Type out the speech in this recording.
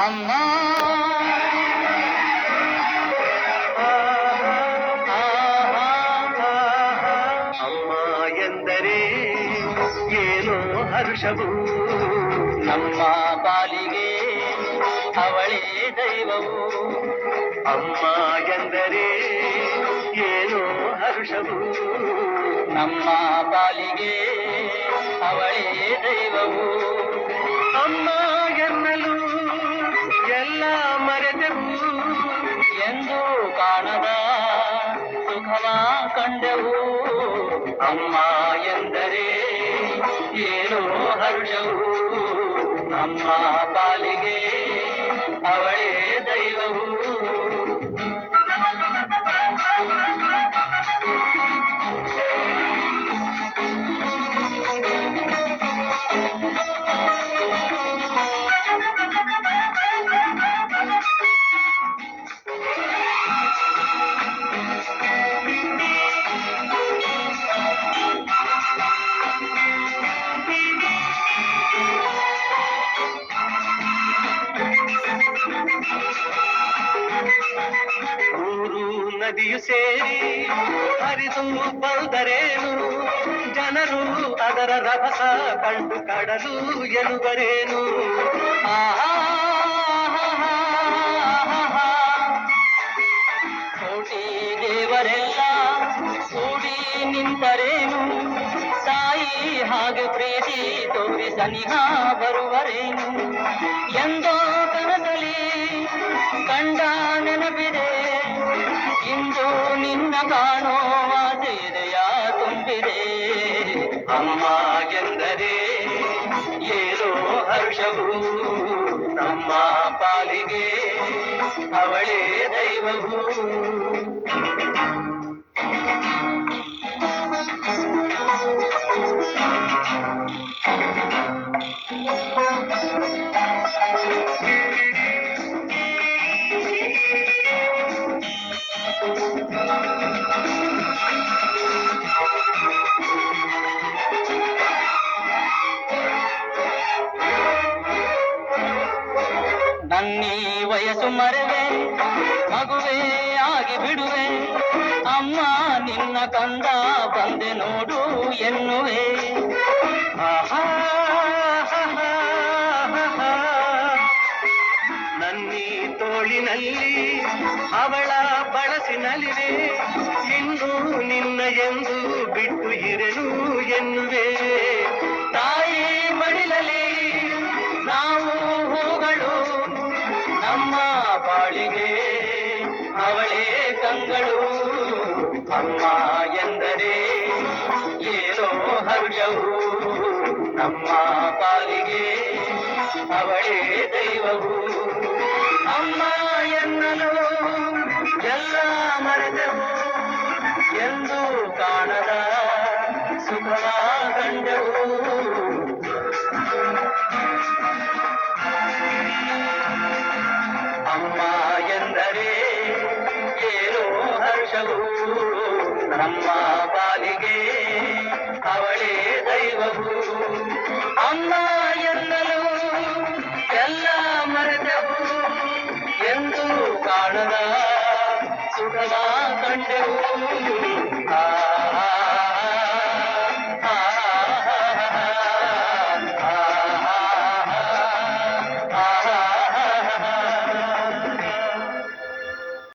ಅಮ್ಮ ಅಮ್ಮ ಎಂದರೆ ಏನೋ ಹರ್ಷವು, ನಮ್ಮ ಪಾಲಿಗೆ ಅವಳೇ ದೈವವು. ಅಮ್ಮ ಎಂದರೆ ಏನೋ ಹರ್ಷವು, ನಮ್ಮ ಪಾಲಿಗೆ ಅವಳೇ ದೈವವು. ಅಮ್ಮ ಎನ್ನಲು ಎಲ್ಲ ಮರೆತೆವು, ಎಂದು ಕಾಣದ ಸುಖವ ಕಂಡೆವು. ಅಮ್ಮ ಎಂದರೆ ಏನೋ ಹರ್ಷವು, ನಮ್ಮ ಪಾಲಿಗೆ ಅವಳೇ ದೈವವು. ನದಿಯು ಸೇರಿ ಹರಿದು ಬಂದರೇನು, ಜನರು ಅದರ ರಭಸ ಕಂಡು ಕಡಲು ಎನ್ನುವರೇನು. ಕೋಟಿ ದೇವರೆಲ್ಲ ಕೂಡಿ ನಿಂತರೇನು, ತಾಯಿ ಹಾಗೆ ಪ್ರೀತಿ ತೋರಿ ಸನಿಹ ಬರುವರೇನು. ಎಂದೋ ಕನಸಲಿ ಕಂಡ ನೆನಪಿದೆ, ಇಂದು ನಿನ್ನ ಕಾಣೋ ಆಸೆಯ ತುಂಬಿದೆ. ಅಮ್ಮ ಎಂದರೆ ಏನೋ ಹರ್ಷವು, ನಮ್ಮ ಪಾಲಿಗೆ ಅವಳೇ ದೈವವು. ನನ್ನೀ ವಯಸ್ಸು ಮರೆವೆ, ಮಗುವೇ ಆಗಿ ಬಿಡುವೆ, ಅಮ್ಮ ನಿನ್ನ ಕಂದ ಬಂದೆ ನೋಡು ಎನ್ನುವೆ. ನನ್ನೀ ತೋಳಿನಲ್ಲಿ ಅವಳ ಬಳಸಿನಲಿವೆ, ಇನ್ನು ನಿನ್ನ ಎಂದು ಬಿಟ್ಟು ಇರೆನು ಎನ್ನುವೆ. ತಾಯಿ ಮಡಿಲಲಿ ನಾವು ಹೂಗಳು, ನಮ್ಮ ಬಾಳಿಗೆ ಅವಳೇ ಕಂಗಳು. ಅಮ್ಮ ಎಂದರೆ ಏನೋ ಹರ್ಷವು, ನಮ್ಮ ಪಾಲಿಗೆ ಅವಳೇ ದೈವವು. ಅಮ್ಮ ಎನ್ನಲು ಎಲ್ಲ ಮರೆತೆವು, ಎಂದು ಕಾಣದ ಸುಖವ ಕಂಡೆವು. ಅಮ್ಮ ಎಂದರೆ ಏನೋ ಹರ್ಷವು, ನಮ್ಮ ಪಾಲಿಗೆ ಅವಳೇ ದೈವವು. ಅಮ್ಮ ಎನ್ನಲು ಎಲ್ಲ ಮರೆತೆವು, ಎಂದು ಕಾಣದ ಸುಖದ ಕಂಡೆವು.